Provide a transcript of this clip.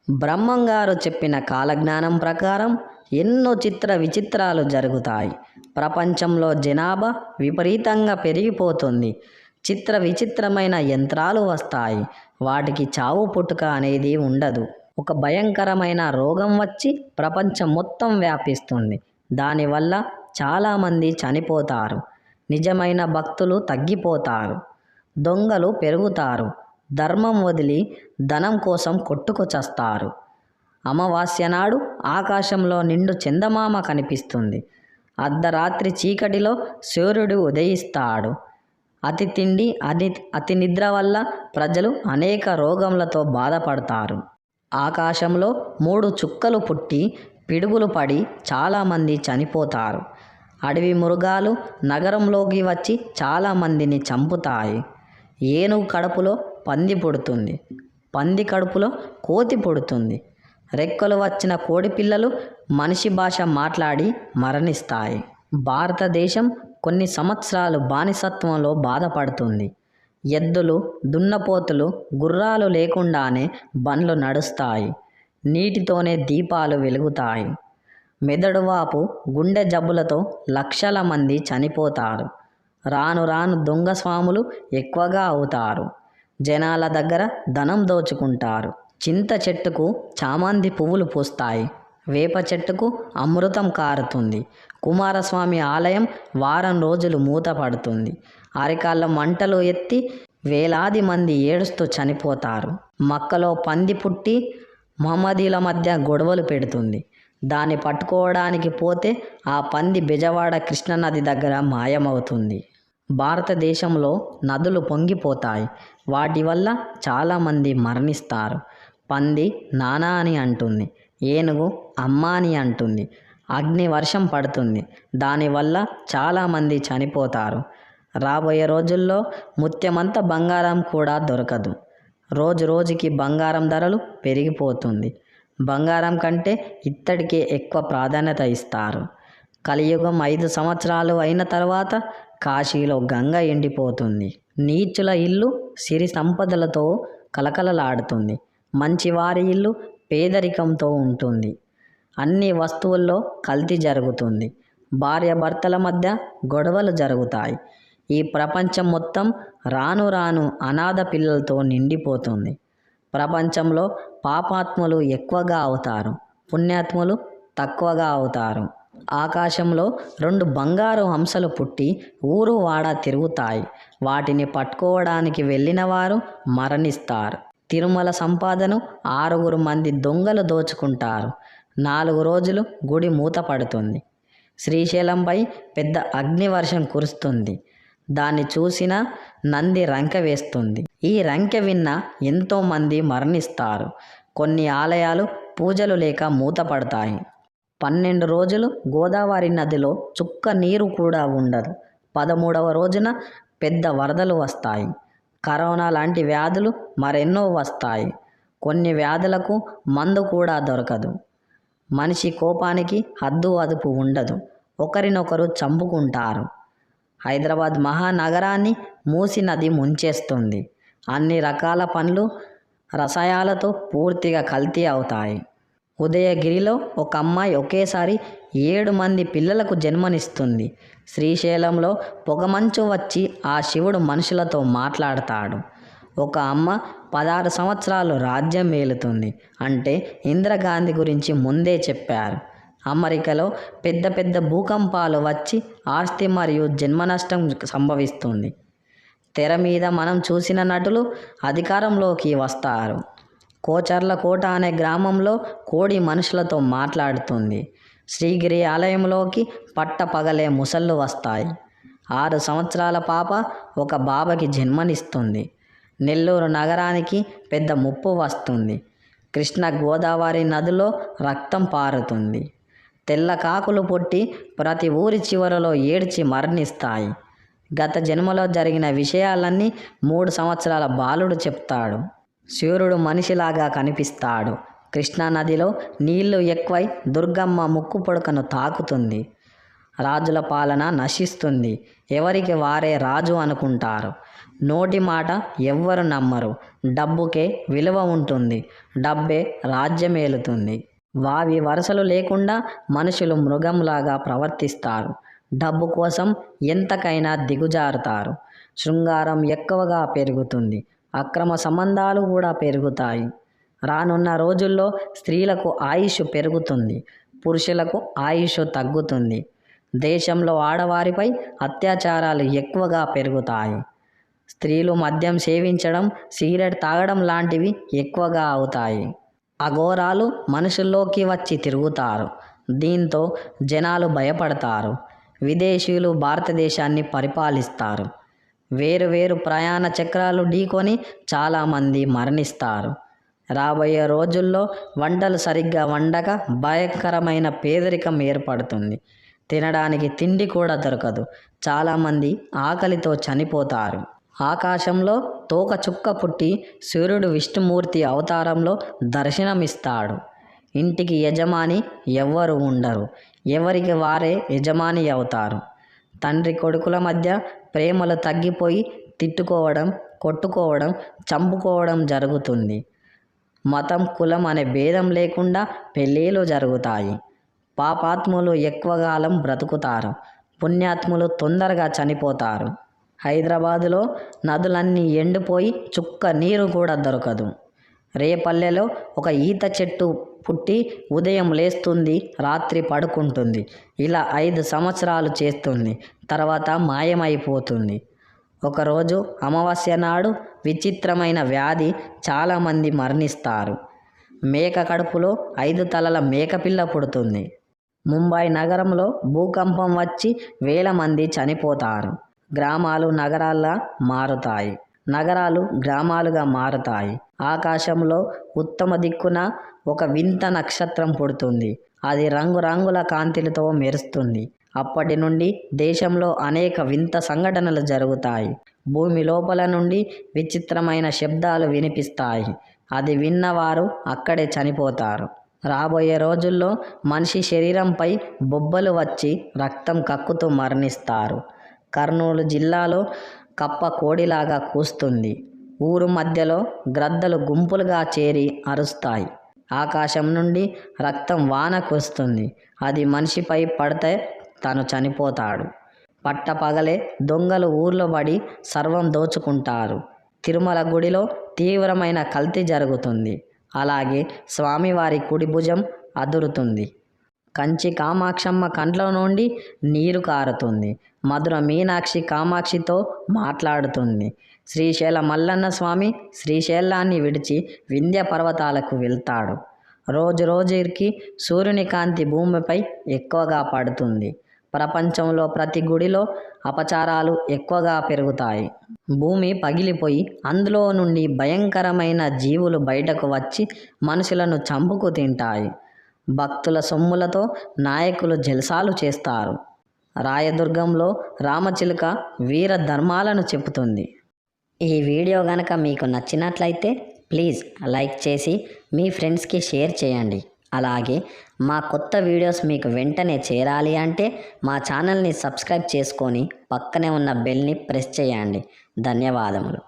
బ్రహ్మంగారు చెప్పిన కాలజ్ఞానం ప్రకారం ఎన్నో చిత్ర విచిత్రాలు జరుగుతాయి. ప్రపంచంలో జనాభా విపరీతంగా పెరిగిపోతుంది. చిత్ర విచిత్రమైన యంత్రాలు వస్తాయి. వాటికి చావు పుట్టుక అనేది ఉండదు. ఒక భయంకరమైన రోగం వచ్చి ప్రపంచం మొత్తం వ్యాపిస్తుంది. దానివల్ల చాలామంది చనిపోతారు. నిజమైన భక్తులు తగ్గిపోతారు. దొంగలు పెరుగుతారు. ధర్మం వదిలి ధనం కోసం కొట్టుకు చస్తారు. అమావాస్య నాడు ఆకాశంలో నిండు చందమామ కనిపిస్తుంది. అర్ధరాత్రి చీకటిలో సూర్యుడు ఉదయిస్తాడు. అతి తిండి అతి నిద్ర వల్ల ప్రజలు అనేక రోగములతో బాధపడతారు. ఆకాశంలో 3 చుక్కలు పుట్టి పిడుగులు పడి చాలామంది చనిపోతారు. అడవి మృగాలు నగరంలోకి వచ్చి చాలామందిని చంపుతాయి. ఏనుగు కడుపులో పంది పుడుతుంది. పంది కడుపులో కోతి పుడుతుంది. రెక్కలు వచ్చిన కోడి పిల్లలు మనిషి భాష మాట్లాడి మరణిస్తాయి. భారతదేశం కొన్ని సంవత్సరాలు బానిసత్వంలో బాధపడుతుంది. ఎద్దులు, దున్నపోతులు, గుర్రాలు లేకుండానే బండ్లు నడుస్తాయి. నీటితోనే దీపాలు వెలుగుతాయి. మెదడువాపు, గుండె జబ్బులతో లక్షల మంది చనిపోతారు. రాను రాను దొంగ స్వాములు ఎక్కువగా అవుతారు. జనాల దగ్గర ధనం దోచుకుంటారు. చింత చెట్టుకు చామంతి పువ్వులు పూస్తాయి. వేప చెట్టుకు అమృతం కారుతుంది. కుమారస్వామి ఆలయం వారం రోజులు మూతపడుతుంది. అరికాళ్ళ మంటలు ఎత్తి వేలాది మంది ఏడుస్తూ చనిపోతారు. మక్కలో పంది పుట్టి మహమ్మదీల మధ్య గొడవలు పెడుతుంది. దాన్ని పట్టుకోవడానికి పోతే ఆ పంది బెజవాడ కృష్ణానది దగ్గర మాయమవుతుంది. భారతదేశంలో నదులు పొంగిపోతాయి. వాటి వల్ల చాలామంది మరణిస్తారు. పంది నానా అని అంటుంది. ఏనుగు అమ్మ అని అంటుంది. అగ్ని వర్షం పడుతుంది. దానివల్ల చాలామంది చనిపోతారు. రాబోయే రోజుల్లో ముత్యమంత బంగారం కూడా దొరకదు. రోజు రోజుకి బంగారం ధరలు పెరిగిపోతుంది. బంగారం కంటే ఇత్తడికే ఎక్కువ ప్రాధాన్యత ఇస్తారు. కలియుగం 5 సంవత్సరాలు అయిన తర్వాత కాశీలో గంగ ఎండిపోతుంది. నీచుల ఇల్లు సిరి సంపదలతో కలకలలాడుతుంది. మంచివారి ఇల్లు పేదరికంతో ఉంటుంది. అన్ని వస్తువుల్లో కల్తీ జరుగుతుంది. భార్యాభర్తల మధ్య గొడవలు జరుగుతాయి. ఈ ప్రపంచం మొత్తం రాను రాను అనాథ పిల్లలతో నిండిపోతుంది. ప్రపంచంలో పాపాత్ములు ఎక్కువగా అవుతారు. పుణ్యాత్ములు తక్కువగా అవుతారు. ఆకాశంలో 2 బంగారు హంసలు పుట్టి ఊరు వాడ తిరుగుతాయి. వాటిని పట్టుకోవడానికి వెళ్ళిన వారు మరణిస్తారు. తిరుమల సంపాదను 6 మంది దొంగలు దోచుకుంటారు. 4 రోజులు గుడి మూతపడుతుంది. శ్రీశైలంపై పెద్ద అగ్నివర్షం కురుస్తుంది. దాన్ని చూసిన నంది రంకె వేస్తుంది. ఈ రంకె విన్న ఎంతోమంది మరణిస్తారు. కొన్ని ఆలయాలు పూజలు లేక మూతపడతాయి. 12 రోజులు గోదావరి నదిలో చుక్క నీరు కూడా ఉండదు. 13వ రోజున పెద్ద వరదలు వస్తాయి. కరోనా లాంటి వ్యాధులు మరెన్నో వస్తాయి. కొన్ని వ్యాధులకు మందు కూడా దొరకదు. మనిషి కోపానికి హద్దు అదుపు ఉండదు. ఒకరినొకరు చంపుకుంటారు. హైదరాబాద్ మహానగరాన్ని మూసీ నది ముంచేస్తుంది. అన్ని రకాల పండ్లు రసాయనాలతో పూర్తిగా కల్తీ అవుతాయి. ఉదయగిరిలో ఒక అమ్మాయి ఒకేసారి 7 మంది పిల్లలకు జన్మనిస్తుంది. శ్రీశైలంలో పొగమంచు వచ్చి ఆ శివుడు మనుషులతో మాట్లాడతాడు. ఒక అమ్మ 16 సంవత్సరాలు రాజ్యం ఏలుతుంది. అంటే ఇందిరాగాంధీ గురించి ముందే చెప్పారు. అమెరికాలో పెద్ద పెద్ద భూకంపాలు వచ్చి ఆస్తి మరియు జన్మ నష్టం సంభవిస్తుంది. తెర మీద మనం చూసిన నటులు అధికారంలోకి వస్తారు. కోచర్ల కోట అనే గ్రామంలో కోడి మనుషులతో మాట్లాడుతుంది. శ్రీగిరి ఆలయంలోకి పట్టపగలే ముసళ్ళు వస్తాయి. 6 సంవత్సరాల పాప ఒక బాబకి జన్మనిస్తుంది. నెల్లూరు నగరానికి పెద్ద ముప్పు వస్తుంది. కృష్ణ గోదావరి నదిలో రక్తం పారుతుంది. తెల్ల కాకులు పుట్టి ప్రతి ఊరి చివరలో ఏడ్చి మరణిస్తాయి. గత జన్మలో జరిగిన విషయాలన్నీ 3 సంవత్సరాల బాలుడు చెప్తాడు. సూర్యుడు మనిషిలాగా కనిపిస్తాడు. కృష్ణానదిలో నీళ్లు ఎక్కువై దుర్గమ్మ ముక్కు పొడకను తాకుతుంది. రాజుల పాలన నశిస్తుంది. ఎవరికి వారే రాజు అనుకుంటారు. నోటి మాట ఎవ్వరు నమ్మరు. డబ్బుకే విలువ ఉంటుంది. డబ్బే రాజ్యమేలుతుంది. వావి వరుసలు లేకుండా మనుషులు మృగంలాగా ప్రవర్తిస్తారు. డబ్బు కోసం ఎంతకైనా దిగుజారుతారు. శృంగారం ఎక్కువగా పెరుగుతుంది. అక్రమ సంబంధాలు కూడా పెరుగుతాయి. రానున్న రోజుల్లో స్త్రీలకు ఆయుష్ పెరుగుతుంది. పురుషులకు ఆయుష్ తగ్గుతుంది. దేశంలో ఆడవారిపై అత్యాచారాలు ఎక్కువగా పెరుగుతాయి. స్త్రీలు మద్యం సేవించడం, సిగరెట్ తాగడం లాంటివి ఎక్కువగా అవుతాయి. అఘోరాలు మనుషుల్లోకి వచ్చి తిరుగుతారు. దీంతో జనాలు భయపడతారు. విదేశీయులు భారతదేశాన్ని పరిపాలిస్తారు. వేరు ప్రయాణ చక్రాలు ఢీకొని చాలామంది మరణిస్తారు. రాబోయే రోజుల్లో వంటలు సరిగ్గా వండక భయంకరమైన పేదరికం ఏర్పడుతుంది. తినడానికి తిండి కూడా దొరకదు. చాలామంది ఆకలితో చనిపోతారు. ఆకాశంలో తోక చుక్క పుట్టి సూర్యుడు విష్ణుమూర్తి అవతారంలో దర్శనమిస్తాడు. ఇంటికి యజమాని ఎవ్వరు ఉండరు. ఎవరికి వారే యజమాని అవుతారు. తండ్రి కొడుకుల మధ్య ప్రేమలు తగ్గిపోయి తిట్టుకోవడం, కొట్టుకోవడం, చంపుకోవడం జరుగుతుంది. మతం, కులం అనే భేదం లేకుండా పెళ్ళిళ్ళు జరుగుతాయి. పాపాత్ములు ఎక్కువ కాలం బ్రతుకుతారు. పుణ్యాత్ములు తొందరగా చనిపోతారు. హైదరాబాదులో నదులన్నీ ఎండిపోయి చుక్క నీరు కూడా దొరకదు. రేపల్లెలో ఒక ఈత చెట్టు పుట్టి ఉదయం లేస్తుంది, రాత్రి పడుకుంటుంది. ఇలా 5 సంవత్సరాలు చేస్తుంది. తర్వాత మాయమైపోతుంది. ఒకరోజు అమావాస్య నాడు విచిత్రమైన వ్యాధి చాలామంది మరణిస్తారు. మేక కడుపులో 5 తలల మేకపిల్ల పుడుతుంది. ముంబై నగరంలో భూకంపం వచ్చి వేల మంది చనిపోతారు. గ్రామాలు నగరాల్లా మారుతాయి. నగరాలు గ్రామాలుగా మారుతాయి. ఆకాశంలో ఉత్తమ దిక్కున ఒక వింత నక్షత్రం పుడుతుంది. అది రంగురంగుల కాంతిలతో మెరుస్తుంది. అప్పటి నుండి దేశంలో అనేక వింత సంఘటనలు జరుగుతాయి. భూమి లోపల నుండి విచిత్రమైన శబ్దాలు వినిపిస్తాయి. అది విన్నవారు అక్కడే చనిపోతారు. రాబోయే రోజుల్లో మనిషి శరీరంపై బొబ్బలు వచ్చి రక్తం కక్కుతూ మరణిస్తారు. కర్నూలు జిల్లాలో కప్ప కోడిలాగా కూస్తుంది. ఊరు మధ్యలో గ్రద్దలు గుంపులుగా చేరి అరుస్తాయి. ఆకాశం నుండి రక్తం వాన కురుస్తుంది. అది మనిషిపై పడితే తను చనిపోతాడు. పట్టపగలే దొంగలు ఊర్లో పడి సర్వం దోచుకుంటారు. తిరుమల గుడిలో తీవ్రమైన కల్తీ జరుగుతుంది. అలాగే స్వామివారి కుడి భుజం అదురుతుంది. కంచి కామాక్షమ్మ కంట్లో నుండి నీరు కారుతుంది. మధుర మీనాక్షి కామాక్షితో మాట్లాడుతుంది. శ్రీశైల మల్లన్న స్వామి శ్రీశైలాన్ని విడిచి వింధ్య పర్వతాలకు వెళ్తాడు. రోజుకి సూర్యుని కాంతి భూమిపై ఎక్కువగా పడుతుంది. ప్రపంచంలో ప్రతి గుడిలో అపచారాలు ఎక్కువగా పెరుగుతాయి. భూమి పగిలిపోయి అందులో నుండి భయంకరమైన జీవులు బయటకు వచ్చి మనుషులను చంపుకు తింటాయి. భక్తుల సొమ్ములతో నాయకులు జల్సాలు చేస్తారు. రాయదుర్గంలో రామచిలుక వీర ధర్మాలను చెబుతుంది. ఈ వీడియో గనక మీకు నచ్చినట్లయితే ప్లీజ్ లైక్ చేసి మీ ఫ్రెండ్స్కి షేర్ చేయండి. అలాగే మా కొత్త వీడియోస్ మీకు వెంటనే చేరాలి అంటే మా ఛానల్ని సబ్స్క్రైబ్ చేసుకొని పక్కనే ఉన్న బెల్ని ప్రెస్ చేయండి. ధన్యవాదములు.